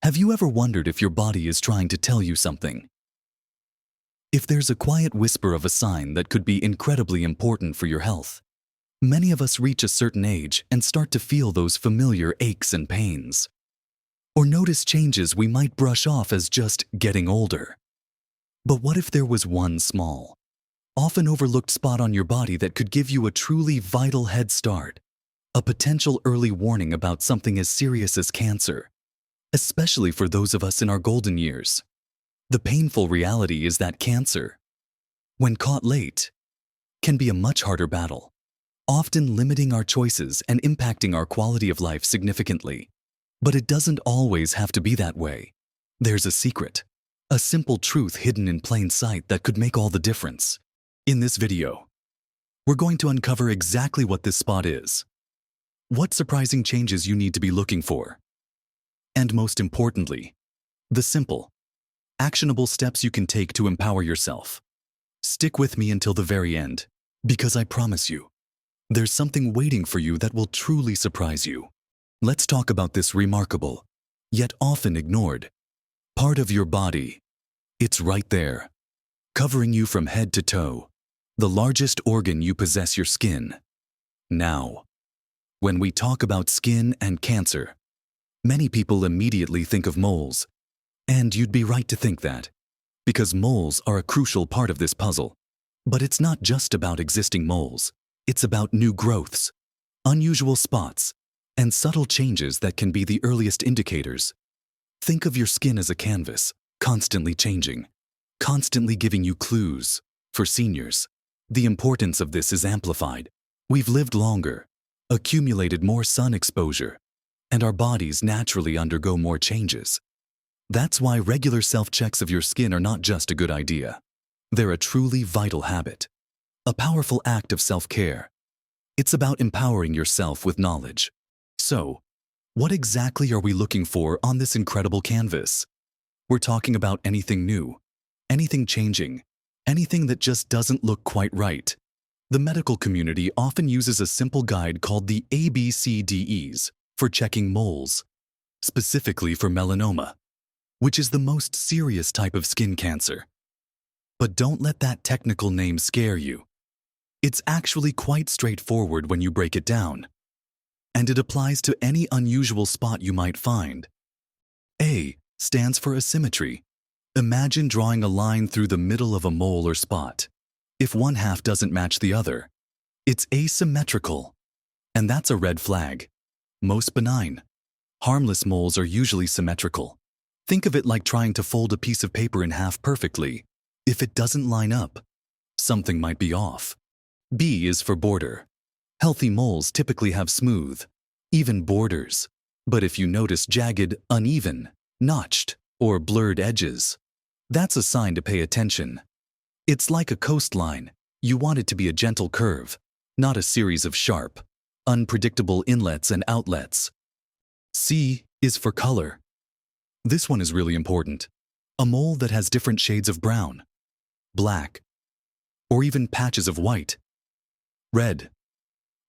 Have you ever wondered if your body is trying to tell you something? If there's a quiet whisper of a sign that could be incredibly important for your health? Many of us reach a certain age and start to feel those familiar aches and pains, or notice changes we might brush off as just getting older. But what if there was one small, often overlooked spot on your body that could give you a truly vital head start, a potential early warning about something as serious as cancer, especially for those of us in our golden years? The painful reality is that cancer, when caught late, can be a much harder battle, often limiting our choices and impacting our quality of life significantly. But it doesn't always have to be that way. There's a secret, a simple truth hidden in plain sight that could make all the difference. In this video, we're going to uncover exactly what this spot is, what surprising changes you need to be looking for, and most importantly, the simple, actionable steps you can take to empower yourself. Stick with me until the very end, because I promise you, there's something waiting for you that will truly surprise you. Let's talk about this remarkable, yet often ignored, part of your body. It's right there, covering you from head to toe, the largest organ you possess, your skin. Now, when we talk about skin and cancer, many people immediately think of moles. And you'd be right to think that, because moles are a crucial part of this puzzle. But it's not just about existing moles. It's about new growths, unusual spots, and subtle changes that can be the earliest indicators. Think of your skin as a canvas, constantly changing, constantly giving you clues. For seniors, the importance of this is amplified. We've lived longer, accumulated more sun exposure, and our bodies naturally undergo more changes. That's why regular self-checks of your skin are not just a good idea. They're a truly vital habit, a powerful act of self-care. It's about empowering yourself with knowledge. So, what exactly are we looking for on this incredible canvas? We're talking about anything new, anything changing, anything that just doesn't look quite right. The medical community often uses a simple guide called the ABCDEs for checking moles, specifically for melanoma, which is the most serious type of skin cancer. But don't let that technical name scare you. It's actually quite straightforward when you break it down. And it applies to any unusual spot you might find. A stands for asymmetry. Imagine drawing a line through the middle of a mole or spot. If one half doesn't match the other, it's asymmetrical. And that's a red flag. Most benign, harmless moles are usually symmetrical. Think of it like trying to fold a piece of paper in half perfectly. If it doesn't line up, something might be off. B is for border. Healthy moles typically have smooth, even borders. But if you notice jagged, uneven, notched, or blurred edges, that's a sign to pay attention. It's like a coastline. You want it to be a gentle curve, not a series of sharp, unpredictable inlets and outlets. C is for color. This one is really important. A mole that has different shades of brown, black, or even patches of white, red,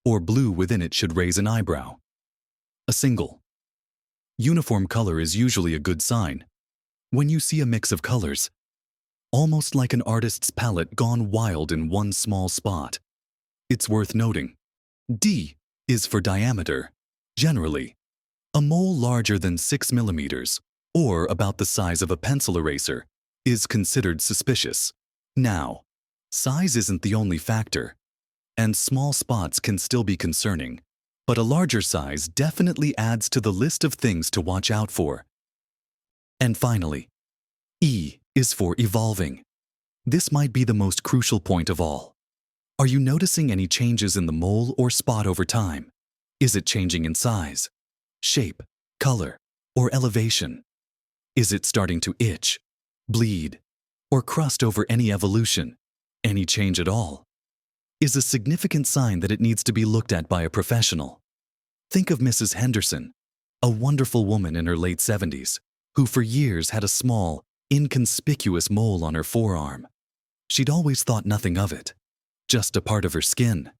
or blue within it should raise an eyebrow. A single, uniform color is usually a good sign. When you see a mix of colors, almost like an artist's palette gone wild in one small spot, it's worth noting. D is for diameter. Generally, a mole larger than 6 millimeters, or about the size of a pencil eraser, is considered suspicious. Now, size isn't the only factor, and small spots can still be concerning, but a larger size definitely adds to the list of things to watch out for. And finally, E is for evolving. This might be the most crucial point of all. Are you noticing any changes in the mole or spot over time? Is it changing in size, shape, color, or elevation? Is it starting to itch, bleed, or crust over any evolution? Any change at all is a significant sign that it needs to be looked at by a professional. Think of Mrs. Henderson, a wonderful woman in her late 70s, who for years had a small, inconspicuous mole on her forearm. She'd always thought nothing of it, just a part of her skin.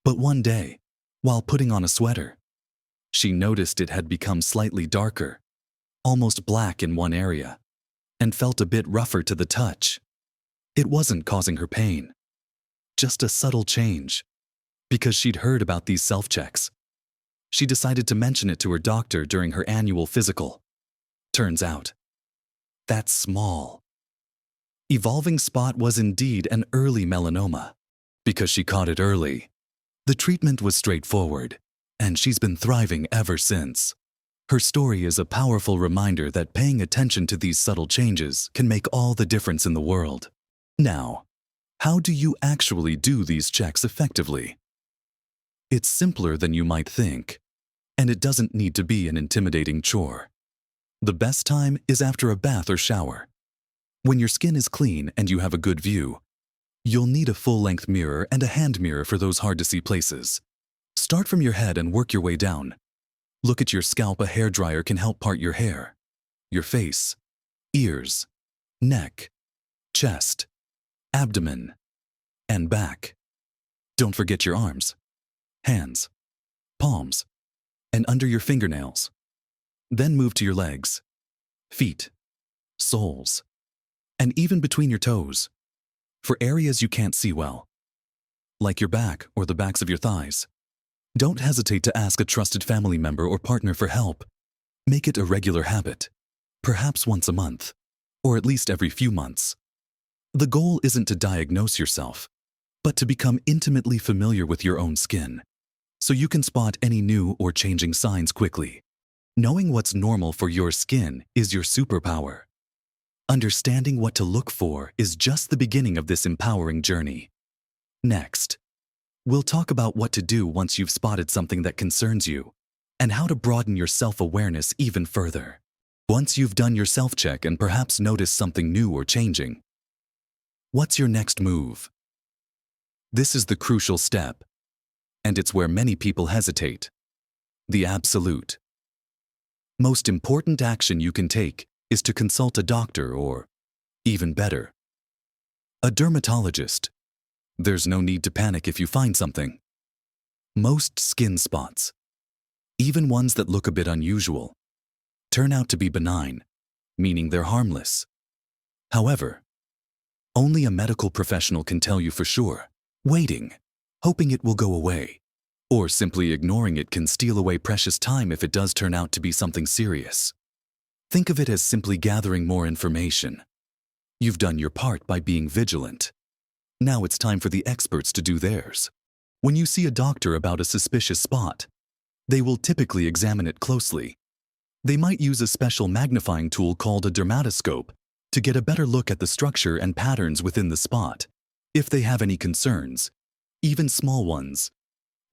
But one day, while putting on a sweater, she noticed it had become slightly darker, almost black in one area, and felt a bit rougher to the touch. It wasn't causing her pain, just a subtle change. Because she'd heard about these self-checks, she decided to mention it to her doctor during her annual physical. Turns out, that small, evolving spot was indeed an early melanoma. Because she caught it early, the treatment was straightforward, and she's been thriving ever since. Her story is a powerful reminder that paying attention to these subtle changes can make all the difference in the world. Now, how do you actually do these checks effectively? It's simpler than you might think, and it doesn't need to be an intimidating chore. The best time is after a bath or shower. When your skin is clean and you have a good view, you'll need a full-length mirror and a hand mirror for those hard-to-see places. Start from your head and work your way down. Look at your scalp. A hairdryer can help part your hair, your face, ears, neck, chest, abdomen, and back. Don't forget your arms, hands, palms, and under your fingernails. Then move to your legs, feet, soles, and even between your toes. For areas you can't see well, like your back or the backs of your thighs, don't hesitate to ask a trusted family member or partner for help. Make it a regular habit, perhaps once a month, or at least every few months. The goal isn't to diagnose yourself, but to become intimately familiar with your own skin, so you can spot any new or changing signs quickly. Knowing what's normal for your skin is your superpower. Understanding what to look for is just the beginning of this empowering journey. Next, we'll talk about what to do once you've spotted something that concerns you, and how to broaden your self-awareness even further. Once you've done your self-check and perhaps noticed something new or changing, what's your next move? This is the crucial step, and it's where many people hesitate. The absolute, most important action you can take is to consult a doctor or, even better, a dermatologist. There's no need to panic if you find something. Most skin spots, even ones that look a bit unusual, turn out to be benign, meaning they're harmless. However, only a medical professional can tell you for sure. Waiting, hoping it will go away, or simply ignoring it can steal away precious time if it does turn out to be something serious. Think of it as simply gathering more information. You've done your part by being vigilant. Now it's time for the experts to do theirs. When you see a doctor about a suspicious spot, they will typically examine it closely. They might use a special magnifying tool called a dermatoscope to get a better look at the structure and patterns within the spot. If they have any concerns, even small ones,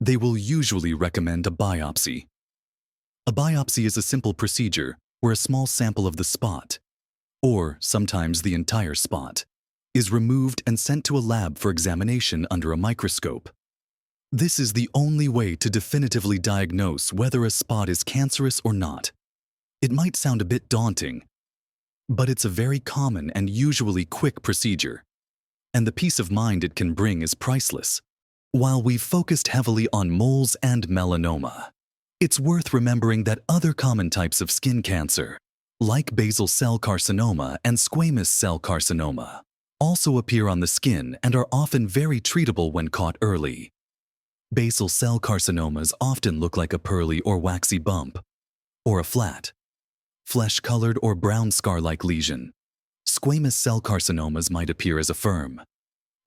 they will usually recommend a biopsy. A biopsy is a simple procedure where a small sample of the spot, or sometimes the entire spot, is removed and sent to a lab for examination under a microscope. This is the only way to definitively diagnose whether a spot is cancerous or not. It might sound a bit daunting, but it's a very common and usually quick procedure, and the peace of mind it can bring is priceless. While we've focused heavily on moles and melanoma, it's worth remembering that other common types of skin cancer, like basal cell carcinoma and squamous cell carcinoma, also appear on the skin and are often very treatable when caught early. Basal cell carcinomas often look like a pearly or waxy bump, or a flat, flesh-colored or brown scar-like lesion. Squamous cell carcinomas might appear as a firm,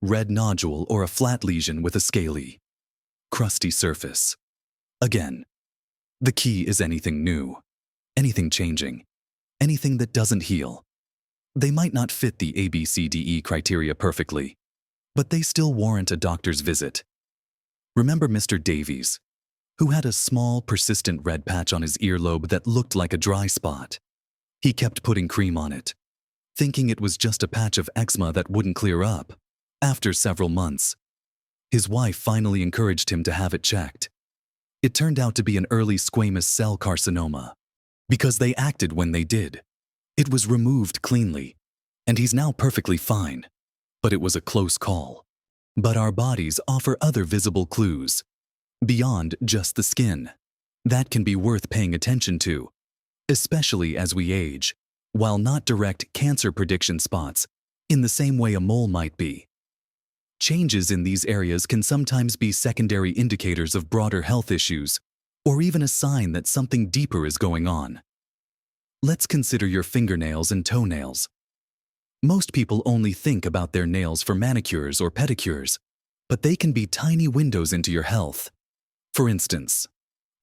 red nodule or a flat lesion with a scaly, crusty surface. Again, the key is anything new, anything changing, anything that doesn't heal. They might not fit the ABCDE criteria perfectly, but they still warrant a doctor's visit. Remember Mr. Davies, who had a small, persistent red patch on his earlobe that looked like a dry spot. He kept putting cream on it, thinking it was just a patch of eczema that wouldn't clear up. After several months, his wife finally encouraged him to have it checked. It turned out to be an early squamous cell carcinoma. Because they acted when they did, it was removed cleanly, and he's now perfectly fine. But it was a close call. But our bodies offer other visible clues, beyond just the skin, that can be worth paying attention to. especially as we age, while not direct cancer prediction spots, in the same way a mole might be. Changes in these areas can sometimes be secondary indicators of broader health issues, or even a sign that something deeper is going on. Let's consider your fingernails and toenails. Most people only think about their nails for manicures or pedicures, but they can be tiny windows into your health. For instance,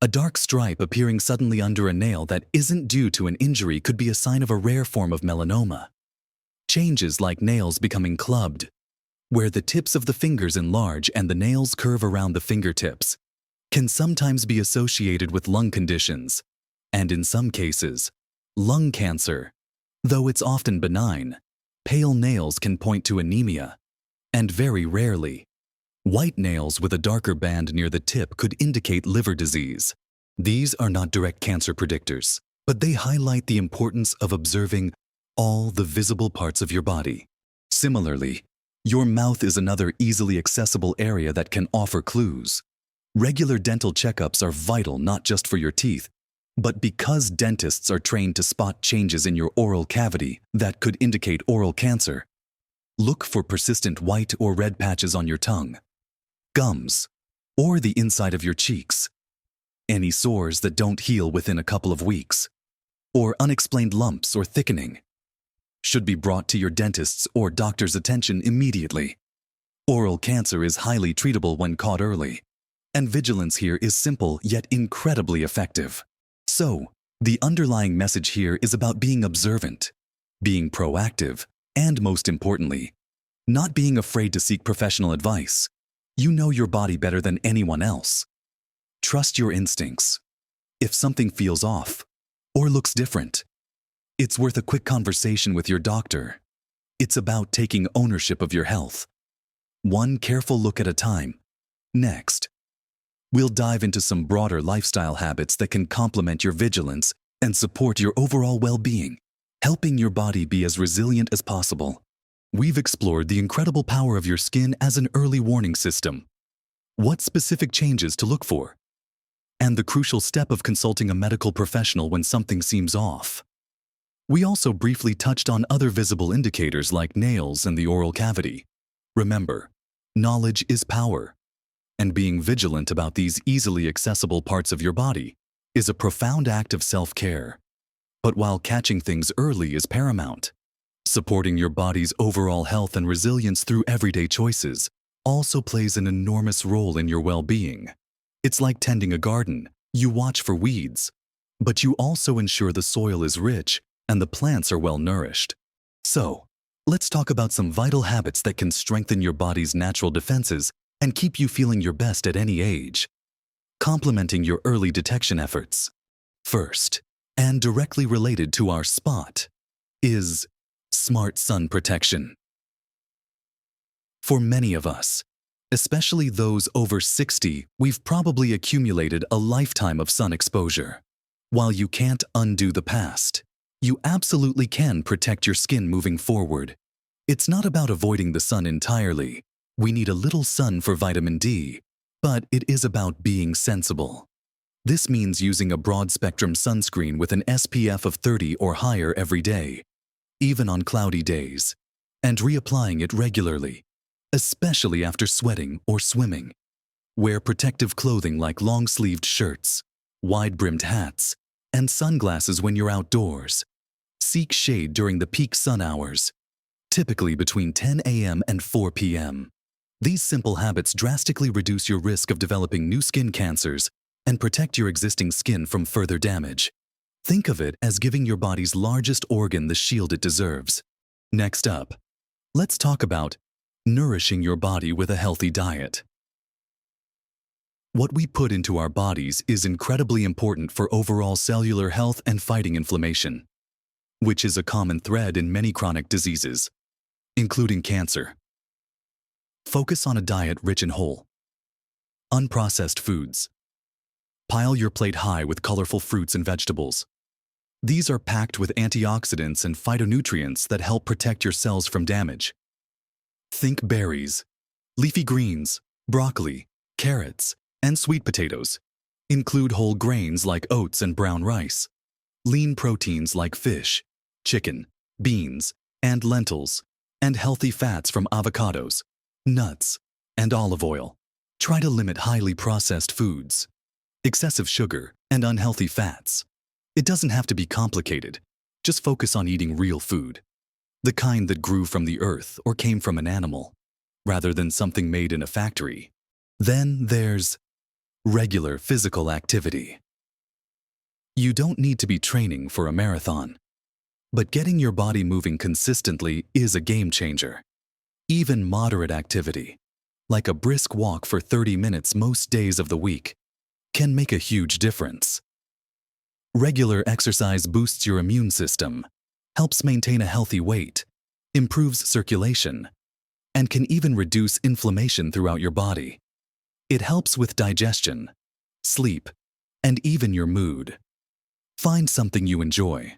a dark stripe appearing suddenly under a nail that isn't due to an injury could be a sign of a rare form of melanoma. Changes like nails becoming clubbed, where the tips of the fingers enlarge and the nails curve around the fingertips, can sometimes be associated with lung conditions, and in some cases, lung cancer. Though it's often benign, pale nails can point to anemia, and very rarely, white nails with a darker band near the tip could indicate liver disease. These are not direct cancer predictors, but they highlight the importance of observing all the visible parts of your body. Similarly, your mouth is another easily accessible area that can offer clues. Regular dental checkups are vital not just for your teeth, but because dentists are trained to spot changes in your oral cavity that could indicate oral cancer. Look for persistent white or red patches on your tongue, gums, or the inside of your cheeks. Any sores that don't heal within a couple of weeks, or unexplained lumps or thickening, should be brought to your dentist's or doctor's attention immediately. Oral cancer is highly treatable when caught early, and vigilance here is simple yet incredibly effective. So, the underlying message here is about being observant, being proactive, and most importantly, not being afraid to seek professional advice. You know your body better than anyone else. Trust your instincts. If something feels off or looks different, it's worth a quick conversation with your doctor. It's about taking ownership of your health, one careful look at a time. Next, we'll dive into some broader lifestyle habits that can complement your vigilance and support your overall well-being, helping your body be as resilient as possible. We've explored the incredible power of your skin as an early warning system, what specific changes to look for, and the crucial step of consulting a medical professional when something seems off. We also briefly touched on other visible indicators like nails and the oral cavity. Remember, knowledge is power, and being vigilant about these easily accessible parts of your body is a profound act of self-care. But while catching things early is paramount, supporting your body's overall health and resilience through everyday choices also plays an enormous role in your well-being. It's like tending a garden. You watch for weeds, but you also ensure the soil is rich and the plants are well nourished. So, let's talk about some vital habits that can strengthen your body's natural defenses and keep you feeling your best at any age, complementing your early detection efforts. First, and directly related to our spot, is smart sun protection. For many of us, especially those over 60, we've probably accumulated a lifetime of sun exposure. While you can't undo the past, you absolutely can protect your skin moving forward. It's not about avoiding the sun entirely. We need a little sun for vitamin D, but it is about being sensible. This means using a broad-spectrum sunscreen with an SPF of 30 or higher every day, even on cloudy days, and reapplying it regularly, especially after sweating or swimming. Wear protective clothing like long-sleeved shirts, wide-brimmed hats, and sunglasses when you're outdoors. Seek shade during the peak sun hours, typically between 10 a.m. and 4 p.m. These simple habits drastically reduce your risk of developing new skin cancers and protect your existing skin from further damage. Think of it as giving your body's largest organ the shield it deserves. Next up, let's talk about nourishing your body with a healthy diet. What we put into our bodies is incredibly important for overall cellular health and fighting inflammation, which is a common thread in many chronic diseases, including cancer. Focus on a diet rich in whole, unprocessed foods. Pile your plate high with colorful fruits and vegetables. These are packed with antioxidants and phytonutrients that help protect your cells from damage. Think berries, leafy greens, broccoli, carrots, and sweet potatoes. Include whole grains like oats and brown rice. lean proteins like fish, chicken, beans, and lentils, and healthy fats from avocados, nuts, and olive oil. Try to limit highly processed foods, excessive sugar, and unhealthy fats. It doesn't have to be complicated. Just focus on eating real food, the kind that grew from the earth or came from an animal, rather than something made in a factory. Then there's regular physical activity. You don't need to be training for a marathon, but getting your body moving consistently is a game changer. Even moderate activity, like a brisk walk for 30 minutes most days of the week, can make a huge difference. Regular exercise boosts your immune system, helps maintain a healthy weight, improves circulation, and can even reduce inflammation throughout your body. It helps with digestion, sleep, and even your mood. Find something you enjoy.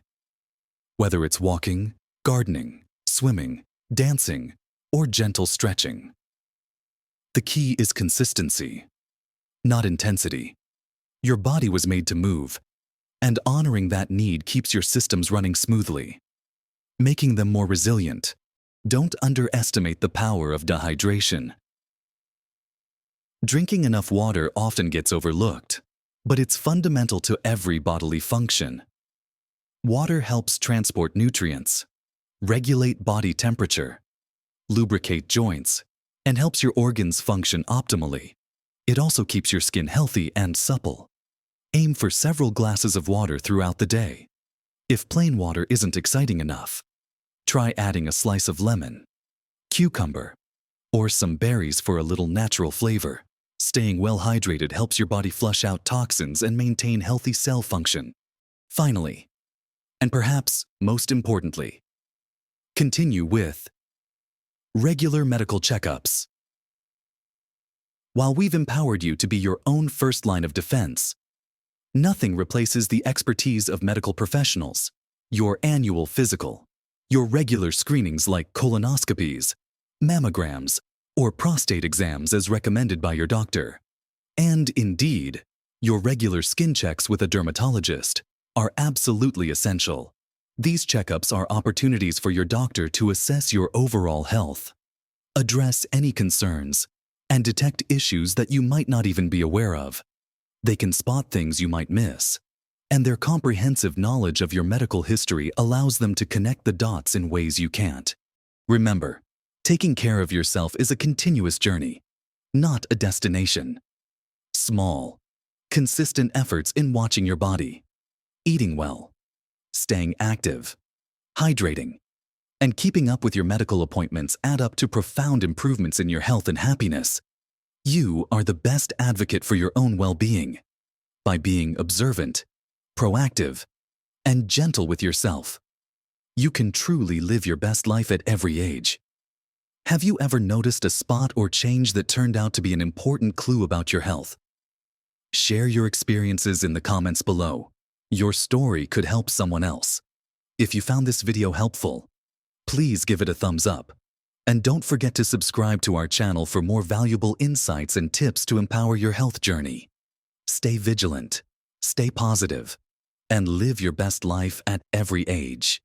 Whether it's walking, gardening, swimming, dancing, or gentle stretching. The key is consistency, not intensity. Your body was made to move, and honoring that need keeps your systems running smoothly, making them more resilient. Don't underestimate the power of dehydration. Drinking enough water often gets overlooked, but it's fundamental to every bodily function. Water helps transport nutrients, regulate body temperature, lubricate joints, and helps your organs function optimally. It also keeps your skin healthy and supple. Aim for several glasses of water throughout the day. If plain water isn't exciting enough, try adding a slice of lemon, cucumber, or some berries for a little natural flavor. Staying well hydrated helps your body flush out toxins and maintain healthy cell function. Finally, and perhaps most importantly, continue with regular medical checkups. While we've empowered you to be your own first line of defense, nothing replaces the expertise of medical professionals. Your annual physical, your regular screenings like colonoscopies, mammograms, or prostate exams as recommended by your doctor, and indeed, your regular skin checks with a dermatologist are absolutely essential. These checkups are opportunities for your doctor to assess your overall health, address any concerns, and detect issues that you might not even be aware of. They can spot things you might miss, and their comprehensive knowledge of your medical history allows them to connect the dots in ways you can't. Remember, taking care of yourself is a continuous journey, not a destination. Small, consistent efforts in watching your body, eating well, staying active, hydrating, and keeping up with your medical appointments add up to profound improvements in your health and happiness. You are the best advocate for your own well-being by being observant, proactive, and gentle with yourself. You can truly live your best life at every age. Have you ever noticed a spot or change that turned out to be an important clue about your health? Share your experiences in the comments below. Your story could help someone else. If you found this video helpful, please give it a thumbs up. And don't forget to subscribe to our channel for more valuable insights and tips to empower your health journey. Stay vigilant, stay positive, and live your best life at every age.